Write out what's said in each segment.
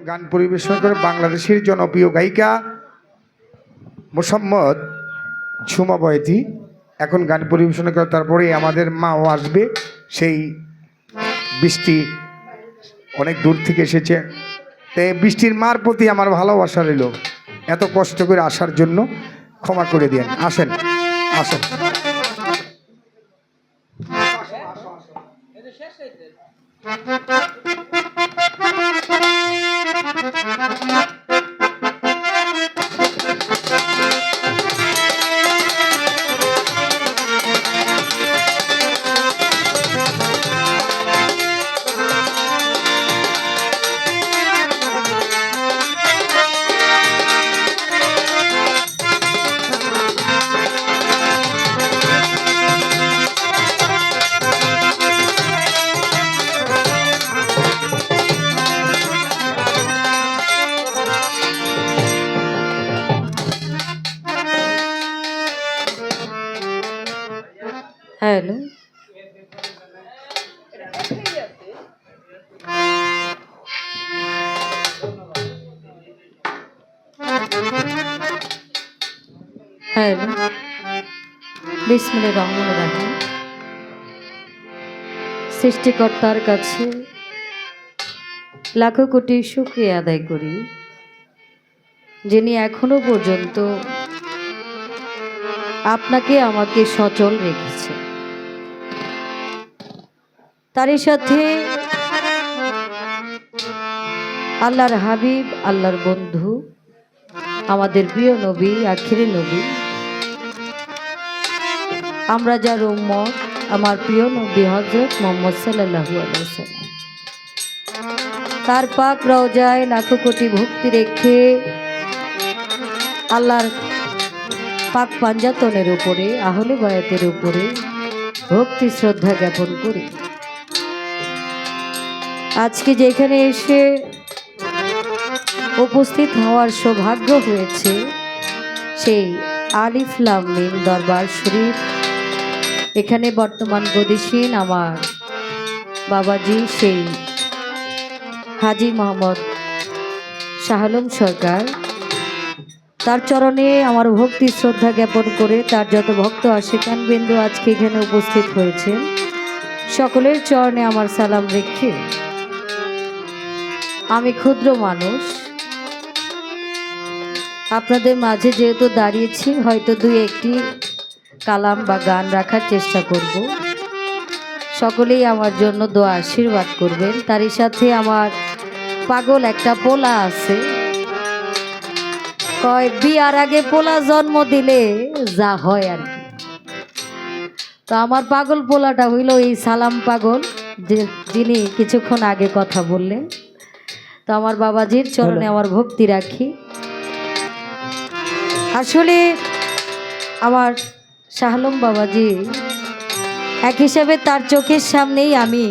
গান পরিবেশন করে বাংলাদেশের জনপ্রিয় গায়িকা মোসাম্মদ ঝুমা বয়াতি এখন গান পরিবেশন করে। তারপরে আমাদের মাও আসবে। সেই বৃষ্টি অনেক দূর থেকে এসেছে, তাই বৃষ্টির মার প্রতি আমার ভালোবাসা রইল। এত কষ্ট করে আসার জন্য ক্ষমা করে দেন। আসেন আসেন। হ্যালো, হ্যালো, বিসমিল্লাহির রহমানির রহিম। সৃষ্টিকর্তার কাছে লাখো কোটি শুকরিয়া আদায় করি, যিনি এখনো পর্যন্ত আপনাকে আমাকে সচল রেখেছে। তারই সাথে আল্লাহর হাবিব, আল্লাহর বন্ধু, আমাদের প্রিয় নবী, আখিরি নবী, আমরা যার উম্মত, আমার প্রিয় নবী হযরত মুহাম্মদ সাল্লাল্লাহু আলাইহি ওয়াসাল্লাম, তার পাক রওজায় লাখো কোটি ভক্তি রেখে আল্লাহর পাক পাঞ্জাতনের উপরে, আহলে বায়াতের উপরে ভক্তি শ্রদ্ধা জ্ঞাপন করি। আজকে যেখানে এসে উপস্থিত হওয়ার সৌভাগ্য হয়েছে, সেই আলিফ লাম মিম দরবার শরীফ, এখানে বর্তমান গদিসীন আমার বাবাজি সেই হাজী মোহাম্মদ শাহ আলম সরকার, তার চরণে আমার ভক্তি শ্রদ্ধা জ্ঞাপন করে তার যত ভক্ত আশিকান বিন্দু আজকে এখানে উপস্থিত হয়েছে, সকলের চরণে আমার সালাম রেখে আমি ক্ষুদ্র মানুষ আপনাদের মাঝে যেহেতু দাঁড়িয়েছি, হয়তো দুই একটি কালাম বা গান রাখার চেষ্টা করব। সকলেই আমার জন্য দোয়া আশীর্বাদ করবেন। তারই সাথে আমার পাগল একটা পোলা আছে, কয় বিয়ার আগে পোলা জন্ম দিলে যা হয় আর কি। তো আমার পাগল পোলাটা হইল এই সালাম পাগল, যিনি কিছুক্ষণ আগে কথা বললেন। তো আমার বাবাজির চরণে আমার ভক্তি রাখি। আসলে আমার শাহ আলম বাবাজি এক হিসাবে তার চোখের সামনেই আমি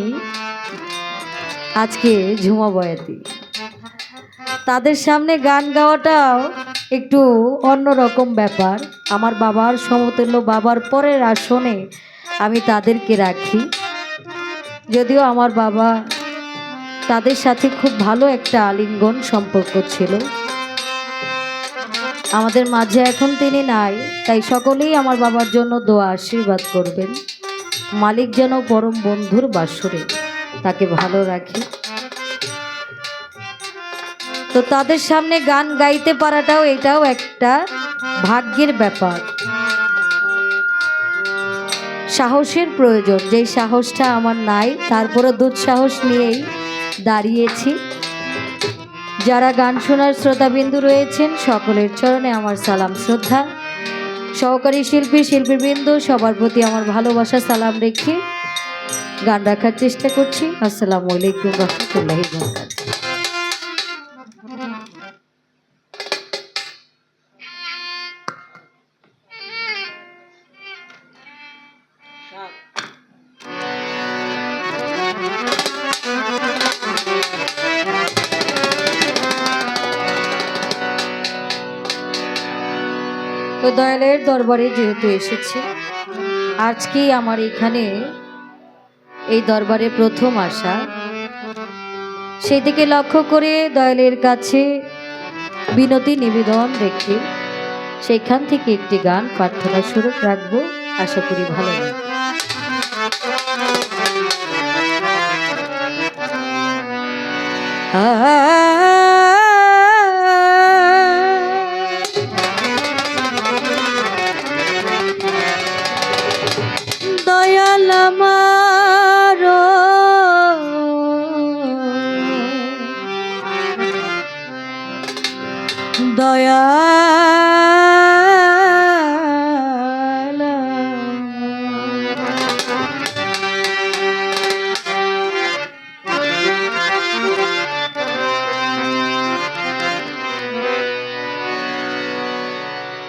আজকে ঝুমা বয়াতি, তাদের সামনে গান গাওয়াটাও একটু অন্যরকম ব্যাপার। আমার বাবার সমতুল্য, বাবার পরের আসনে আমি তাদেরকে রাখি। যদিও আমার বাবা, তাদের সাথে খুব ভালো একটা আলিঙ্গন সম্পর্ক ছিল। আমাদের মাঝে এখন তিনি নাই, তাই সকলেই আমার বাবার জন্য দোয়া আশীর্বাদ করবেন। মালিক যেন পরম বন্ধুর বাসরে তাকে ভালো রাখে। তো তাদের সামনে গান গাইতে পারাটাও এটাও একটা ভাগ্যের ব্যাপার, সাহসের প্রয়োজন। যেই সাহসটা আমার নাই, তারপরে দুঃসাহস নিয়েই দাঁড়িয়েছি। যারা গান শোনার শ্রোতাবিন্দু রয়েছেন, সকলের চরণে আমার সালাম শ্রদ্ধা। সহকারী শিল্পী, শিল্পীবৃন্দ, সবার প্রতি আমার ভালোবাসা সালাম রেখে গান রাখার চেষ্টা করছি। আসসালামু আলাইকুম রাহমাতুল্লাহি ওয়া বারাকাতুহু। তো দয়ালের দরবারে যেহেতু এসেছি, আজকেই আমার এখানে এই দরবারে প্রথম আসা, সেই দিকে লক্ষ্য করে দয়ালের কাছে বিনতি নিবেদন রেখে সেইখান থেকে একটি গান প্রার্থনা স্বরূপ রাখবো, আশা করি ভালো লাগবে। দয়াল আমার দয়াল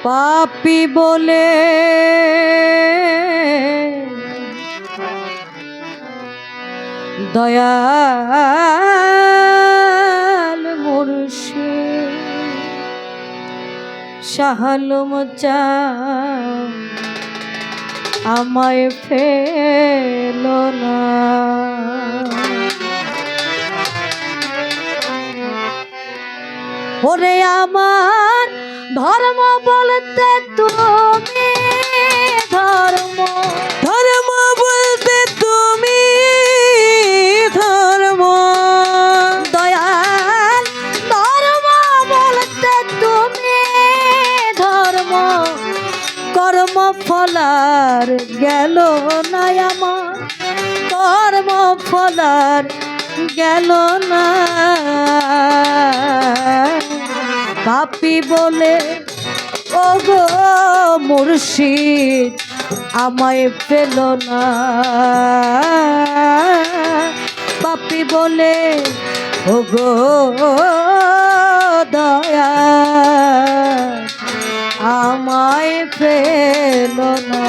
পাপী বলে দয়াল মুর্শিদ শাহালুম চাঁদ আমায় ফেলো না। ওরে আমার ধর্ম বলতে তুমি ধর্ম, ধর্ম বলতে তুমি ধর্ম, দয়াল ধর্ম বলতে তুমি ধর্ম, কর্ম ফলার গেল না আমার, কর্ম ফলার গেল না। পাপী বলে ও গো মুর্শিদ আমায় পেল না, পাপী বলে ও গো দয়া আমায় পেল না।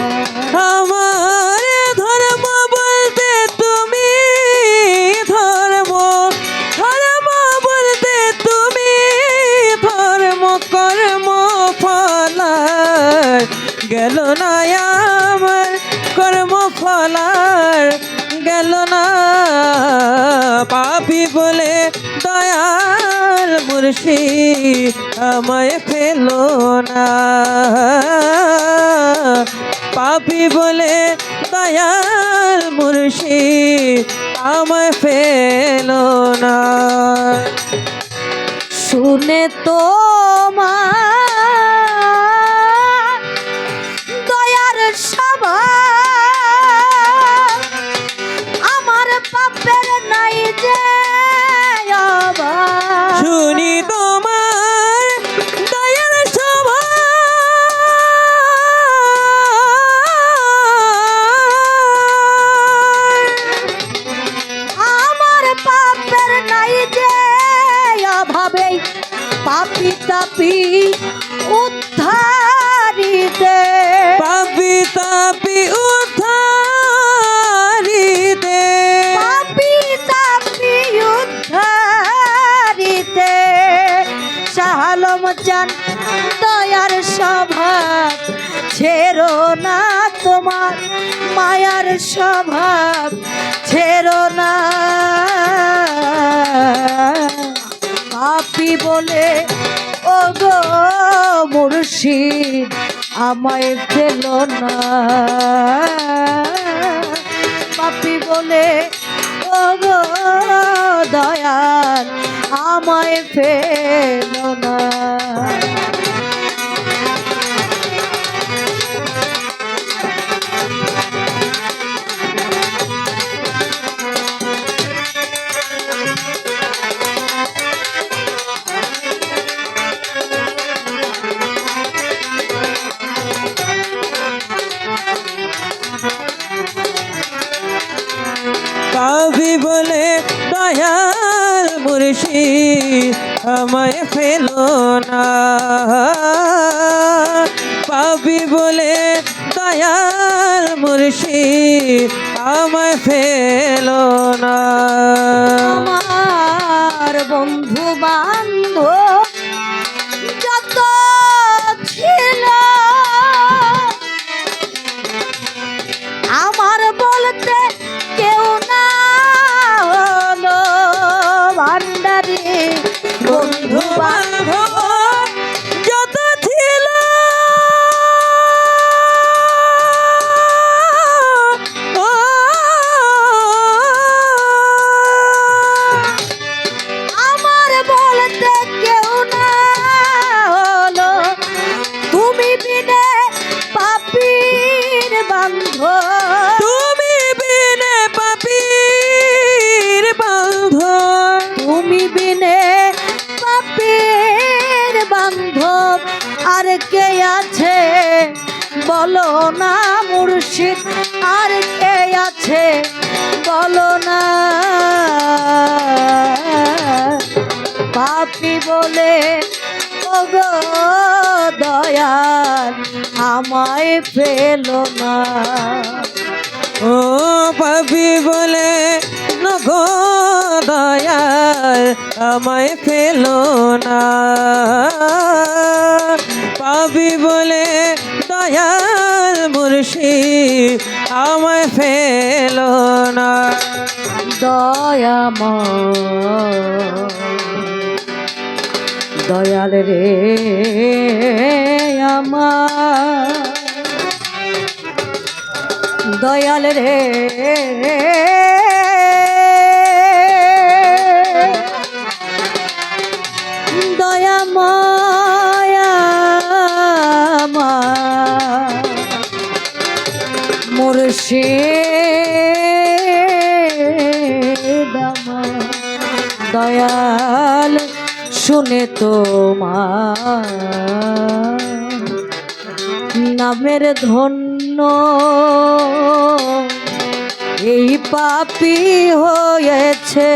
আমার ধর্ম বলতে তুমি ধর্ম, ধর্ম বলতে তুমি ধর্ম, কর্ম ফলার গেল না আমার, কর্ম ফলার গেল না। পাপী বলে দয়াল মুর্শিদ আমায় ফেলো না, পাপী বলে দয়াল মুর্শিদ আমায় ফেলো না। শুনে তো দয়ার সভা আমার পাপের নাই যে অভাব, শুনি তোমার দয়ার সভা আমার পাপের নাই যে অভাবে, পাপী তাপী উদ্ধারিতে, পাপী তাপী উদ্ধারিতে, পাপী তাপী উদ্ধারিতে। শাহালম চান দয়ার স্বভাব ছেড়ো না, তোমার মায়ার স্বভাব ছেড়ো না। পাপী বলে ও গো মুর্শিদ আমায় ফেলো না, পাপী বলে ও গো দয়াল আমায় ফেলো না। পাপী বলে দয়াল মুর্শিদ আমায় ফেলো না, পাপী বলে দয়াল মুর্শিদ আমায় ফেলো না। আমার বন্ধু বান্ধব যত ছিল আমার বলতে কেউ না হলো, পাপীর বান্ধব আর কে আছে বলো না মুর্শিদ, আর কে আছে বলো না। পাপী বলে ওগো দয়াল আমায় ফেলো না। ও পাপি বলে নগো দয়াল আমায় ফেলো না। পাপি বলে দয়াল মুর্শিদ আমায় ফেলো না। দয়াল রে আমার দয়াল রে দয়াময় মুর্শিদ আমার দয়াল শুনে তোমার নামের ধন্য এই পাপী হয়েছে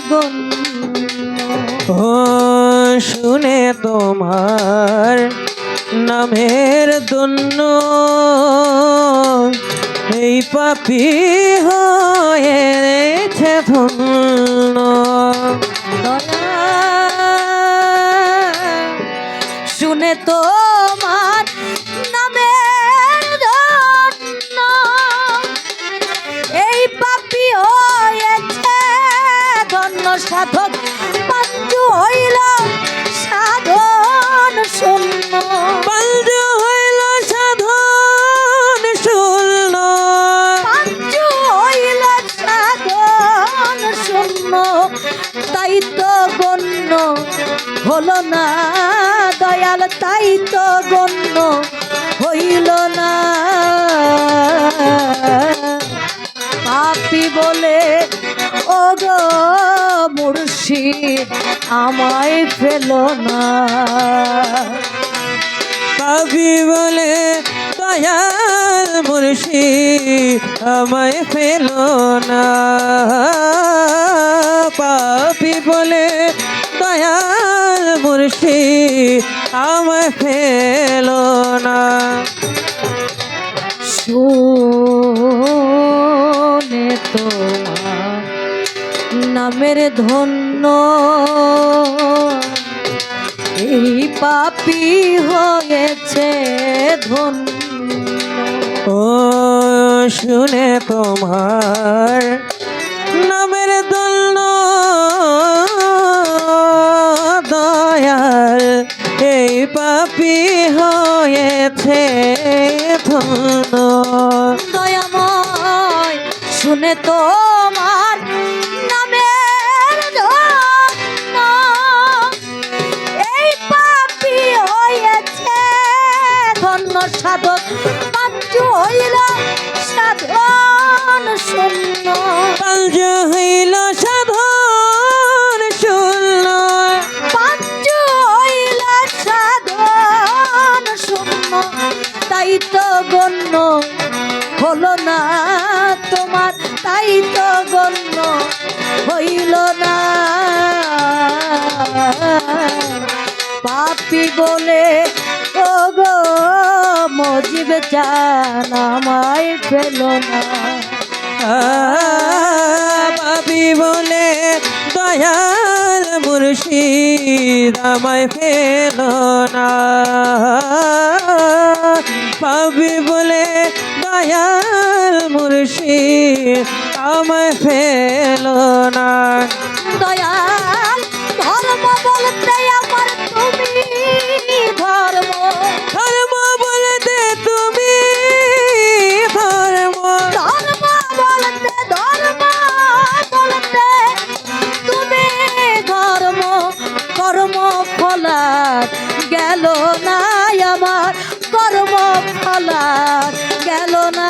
গণ্য। ও শুনে তোমার নামের ধন্য এই পাপী হয়েছে ধন্য। শুনে তোমার নামের ধন্য এই পাপী হয়েছে ধন্য। সাধক পাঞ্জু হইল সাধন শূন্য, পাঞ্জু হইল সাধন শূন্য, পাঞ্জু হইল সাধন শূন্য। তাই তো গণ্য হলো না দয়াল, তাই তো গণ্য হইল না। পাপী বলে ওগো মুর্শিদ আমায় ফেলো না। পাপি বলে দয়াল মুর্শিদ আমায় ফেলো না। পাপি বলে দয়াল মুর্শিদ আমায় ফেলো না। শুনে তোমার নামের ধন্য এই পাপী হয়েছে ধন্য। ও শুনে তোমার নামের ধন্য দয়াল এই পাপী হয়েছে ধন্য। দয়াময় শুনে তোমার নামের ধন্য এই পাপী হয়েছে ধন্য। সাধক পাঞ্জু হইল সাধন শূন্য, পাঞ্জু হইল সাধন শূন্য, পাঞ্জু হইল সাধন শূন্য। তাই তো গণ্য হলো না তোমার, তাই তো গণ্য হইল না। পাপী বলে ওগো মজিব জান আমায় ফেলো না। পাপি বলে দয়াল মুর্শিদ আমায় ফেলো না। পাপি বলে দয়াল মুর্শিদ আমায় ফেলো না। দয়াল ধর্ম বলতে আমার তুমি ধর্ম, ধর্ম বলতে তুমি ধর্ম, ধর্ম বলতে তুমি ধর্ম। কর্ম ফলার গেল না আমার, কর্ম ফলার গেল না।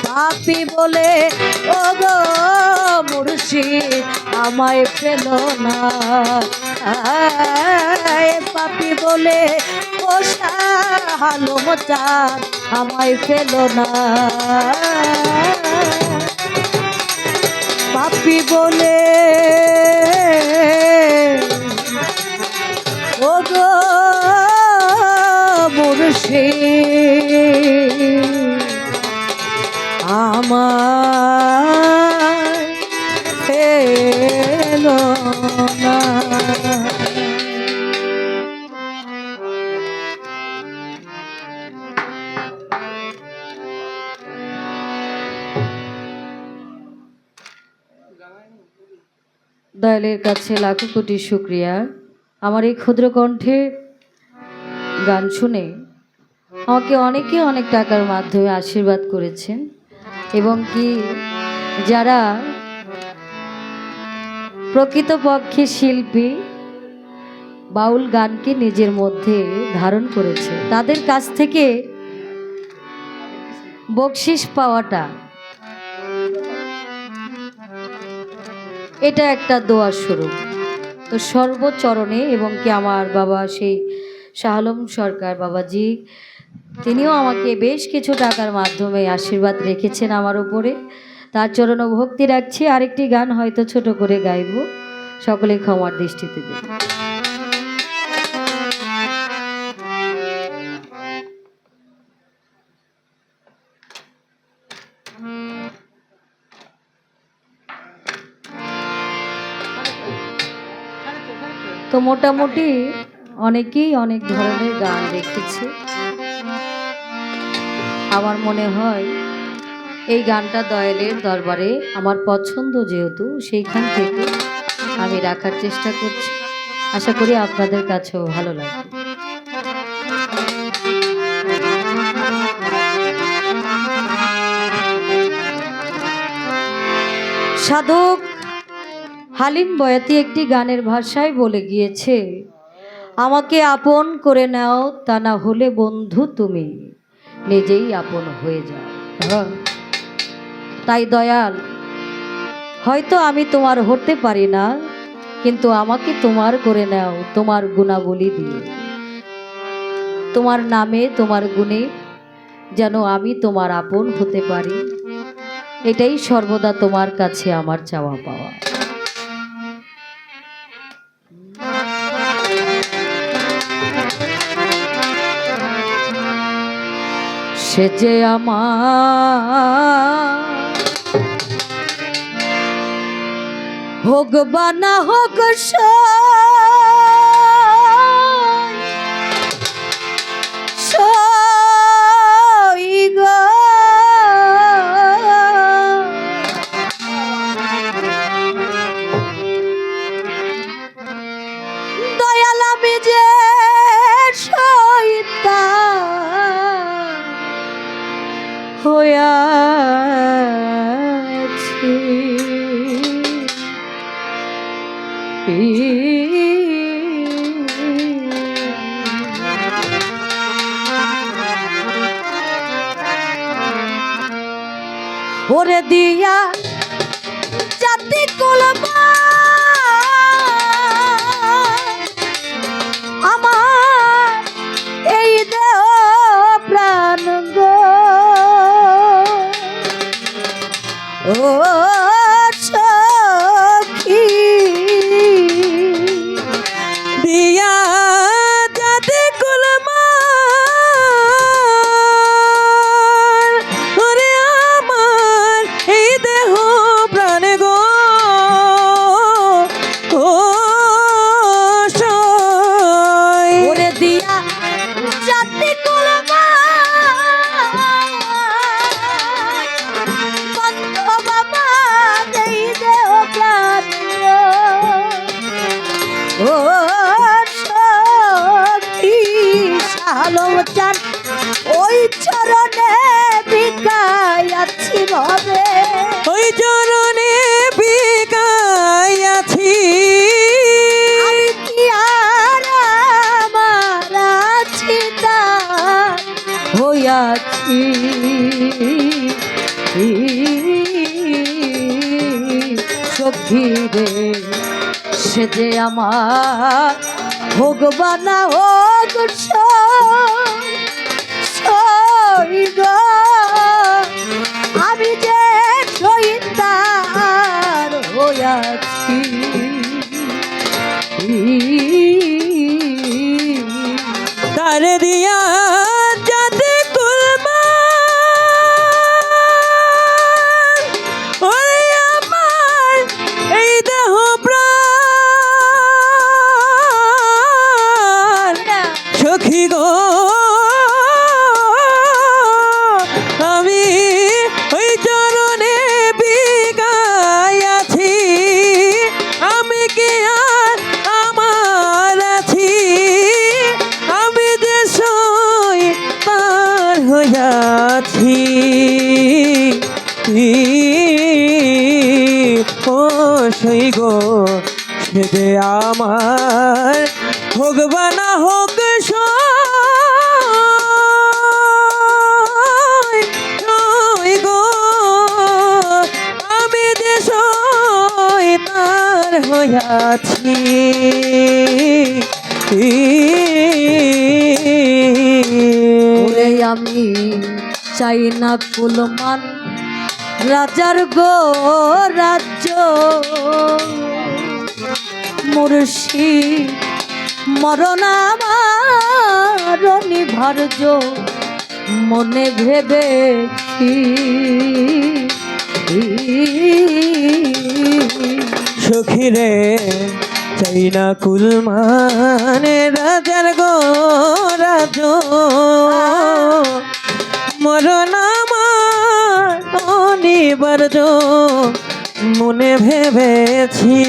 পাপী বলে ওগো মুর্শিদ আমায় পেল না, পাপি বলে ও শাহালম চাঁদ আমায় পেল না, পাপি বলে ও গো মুর্শিদ আমার পেল না। দয়ালের কাছে লাখো কোটি শুক্রিয়া, আমার এই ক্ষুদ্র কণ্ঠে গান শুনে আমাকে অনেকে অনেক টাকার মাধ্যমে আশীর্বাদ করেছেন, এবং কি যারা প্রকৃতপক্ষে শিল্পী বাউল গানকে নিজের মধ্যে ধারণ করেছে তাদের কাছ থেকে বকশিস পাওয়াটা এটা একটা দোয়ার স্বরূপ। তো সর্বচরণে এবং কি আমার বাবা সেই শাহালম সরকার বাবাজি, তিনিও আমাকে বেশ কিছু টাকার মাধ্যমে আশীর্বাদ রেখেছেন আমার উপরে, তার চরণ ভক্তি রাখছি। আরেকটি গান হয়তো ছোট করে গাইব, সকলে ক্ষমার দৃষ্টিতে দেব। তো মোটামুটি অনেকেই অনেক ধরনের গান রেখেছে, আমার মনে হয় এই গানটা দয়ালের দরবারে আমার পছন্দ, যেহেতু সেইখান থেকে আমি রাখার চেষ্টা করছি, আশা করি আপনাদের কাছেও ভালো লাগবে। সাধক হালিম বয়াতি একটি গানের ভাষায় বলে গিয়েছে, আমাকে আপন করে নাও, তা না হলে বন্ধু তুমি নিজেই আপন হয়ে যাও। তাই দয়াল, হয়তো আমি তোমার হতে পারি না, কিন্তু আমাকে তোমার করে নাও তোমার গুণাবলী দিয়ে, তোমার নামে তোমার গুণে যেন আমি তোমার আপন হতে পারি, এটাই সর্বদা তোমার কাছে আমার চাওয়া পাওয়া। সে যে আমার হোক বা না হোক দয়াল আমি যে হইয়াছি, ওরে দিয়া জাতি কুলবা আমার এই দেহ প্রাণ গো, ও সখী দিয়া জাতি কুলমা ওরে আমার এই দেহ প্রাণ গো, ও ওরে দিয়া জাতি কুলমা ও সখী শাহালম চাঁদ ওই চরণে বিকায়াছি ভাবে, ওই চরণে বিকায়াছি, আমি কি আর আমার আছি তার হইয়াছি, সখী রে সে যে আমার হোক বা না হোক সই গো, আমি যে শহীদ তার হইয়াছি। তার দিয়া যাতে কুলমা ওরে আমার এই দেহ প্রাণ সখী গো, আমি ওই চরণে বিগাইয়াছি। আমি কি আর আমার আছি, আমি যে সই তার হইয়াছি। ও সই গো, সে যে আমার হোক বা না হোক সই গো, আমি যে সই তার হইয়াছি। ওরে আমি চাই না কুলমান রাজার গো রাজ্য, মুর্শিদ মরণ আমার অনিবার্য মনে ভেবেছি। সখী রে চাই না কুলমানে রাজার গো রাজ, মরণ আমার অনিবার্য মনে ভেবেছি।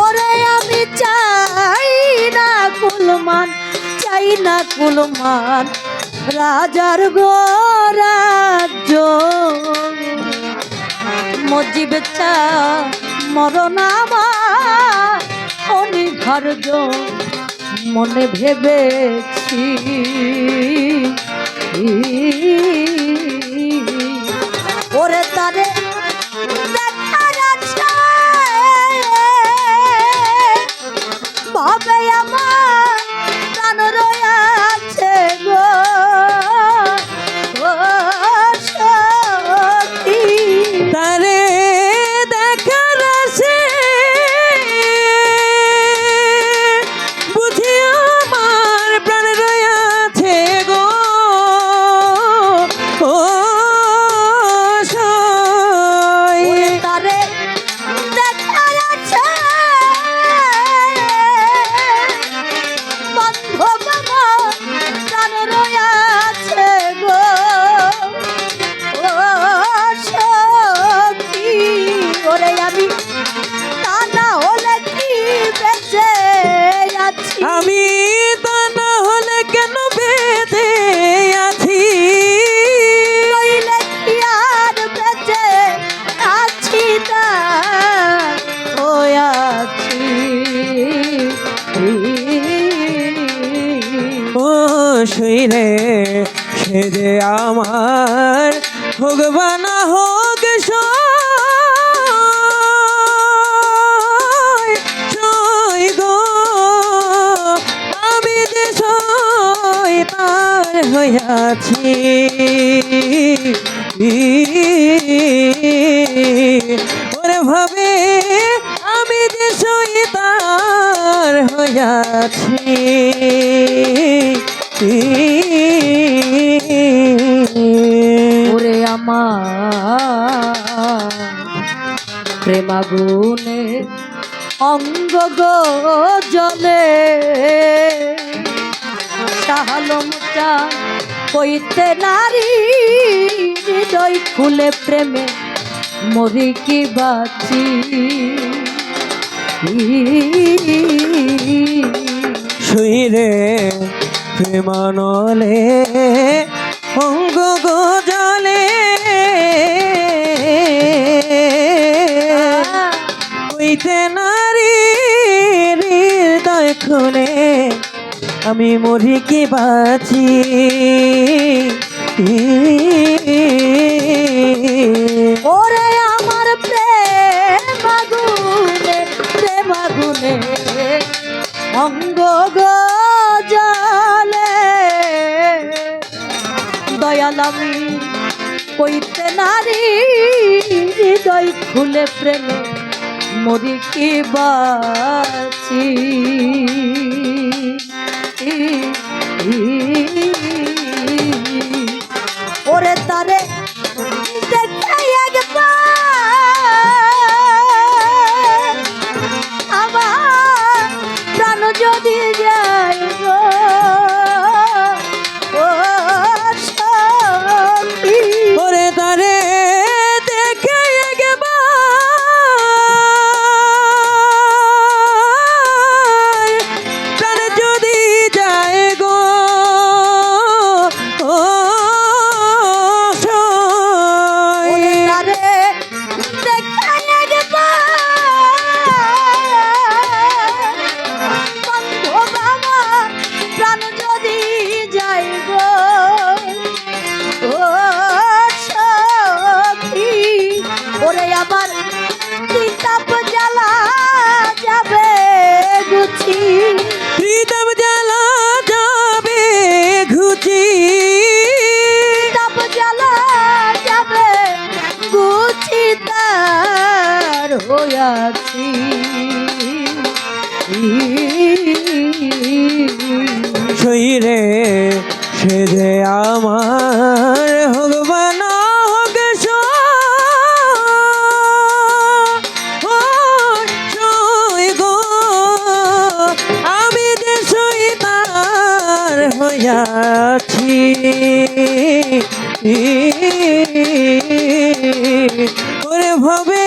ওরে আমি চাই না কুলমান, চাই না কুলমান রাজার গো রাজ্য, মজিব চা মরণ আমার অনিবার্য মনে ভেবেছি। ওরে তারে দেখার আছে ভাবে আমার প্রাণ রয়াছে গো, ও সখী। তারে দেখার আছে বুঝি আমার প্রাণ রয়াছে গো, ও সই। ওরে তারে দেখার আছে বান্ধব আমার প্রাণ রয়াছে গো, ও সখী। ওরে আমি তা না হলে কি বেঁচে আছি, আমি তা না হলে কেন বেঁচে আছি, নইলে কি আর বেঁচে আছি না হইয়াছি। ও শৈরে সে যে আমার হোক বা না হোক সই গো, আমি যে সই তার হইয়াছি। ওরে ভাবে আমি যে সই তার হইয়াছি। ওরে আমার প্রেমাগুনে অঙ্গ গো জলে, শাহালম চা কইতে নারী হৃদয় খুলে প্রেমে মরি কি বাঁচি। শুইরে প্রেমানলে অঙ্গ গজলে, কইতে নারী হৃদয় খুলে আমি মরি কি বাঁচি। ওরে আমার প্রেম আগুনে অঙ্গ গো জলে দয়াল আমি কইতে নারী হৃদয় খুলে প্রেমে মরি কি বাঁচি ওরে তারে দেখে একবার আমার প্রাণ যদি যায় গো ও সখী ওরে তারে দেখে একবার প্রাণ যদি যায় গো ও ওরে তারে দেখে একবার বন্ধু বাবা প্রাণ যদি যায় গো ও সখী ওরে আবার তিতাপ জ্বালা যাবে গুছি প্রীতম জ্বালা যাবে ঘুচি তিতাপ জ্বালা যাবে গুছি তার হইয়াছি শরীরে সে যে আমার হোক বা না হোক সই গো আমি যে সই তার হইয়াছি ওরে ভাবে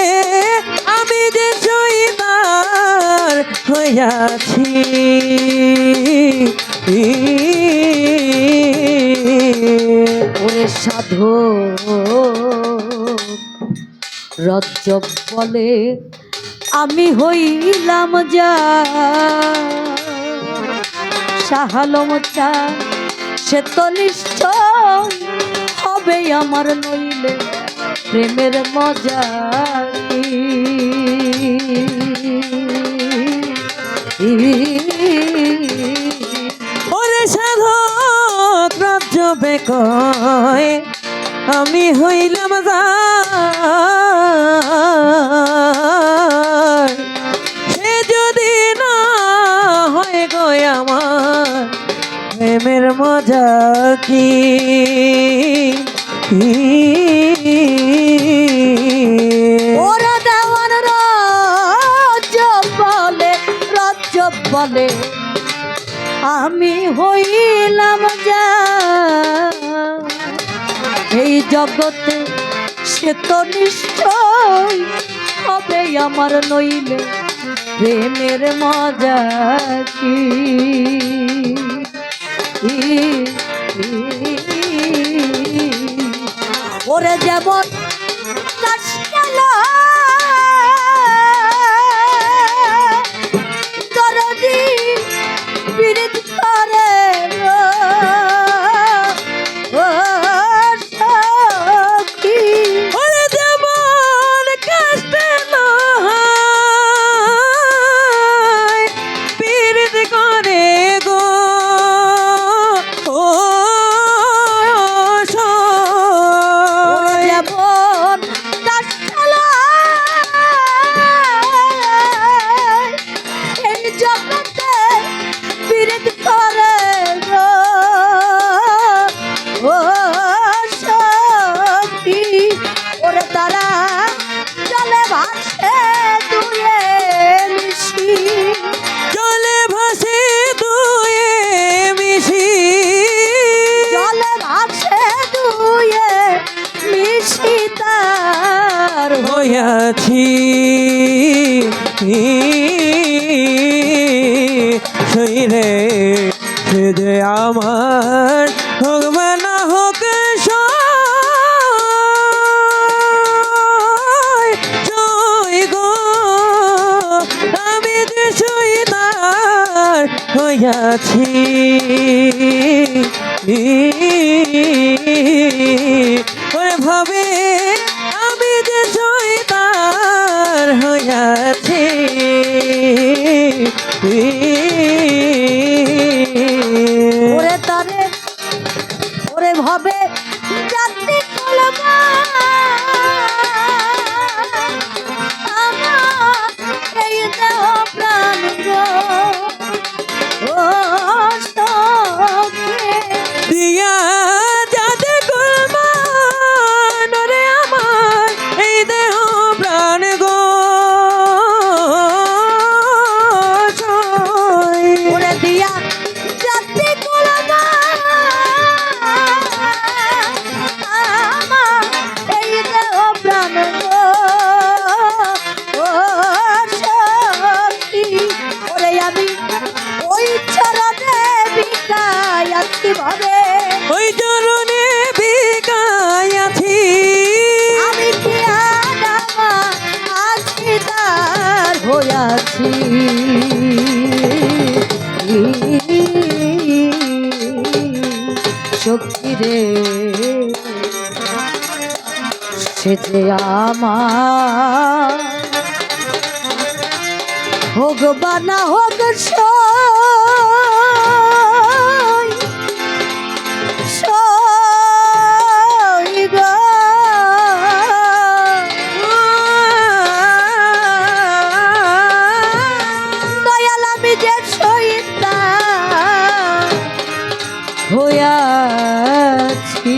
আমি যে সই তার হইয়াছি ওরে সাধু রজ্জব বলে আমি হইলাম যা সাহালম চা সে তো নিশ্চয় হবে আমার নইলে প্রেমের মজা ওরে সাধক রজ্জবে কয় আমি হইলাম যার সে যদি না হয় গো আমার প্রেমের মজা কি ওরা দেওয়ান রজ্জব বলে আমি হইলাম যা এই জগতে সে তো নিশ্চয় হবে আমার নইলে প্রেমের মজা কি ওরে যেমন দরদি বিরোধ করে ও সখী ওরে যেমন কষ্টে নয় পীড়িত করে গো ও যেমন এই জগতে বিরোধ করে গো ও সখী ওরে তারা চলে ভাসে দুয়ে মিশি জলে ভাসে দুয়ে মিশি চলে ভাসে দুয়ে মিশি তার হইয়াছি শরীরে সে যে আমার হোক বা না হোক সই গো আমি যে সই তার হইয়াছি ওরে ভাবে হইয়াছি সখী রে, সে যে আমার হোক বা না হোক দয়াল আমি যে সইতা হইয়াছি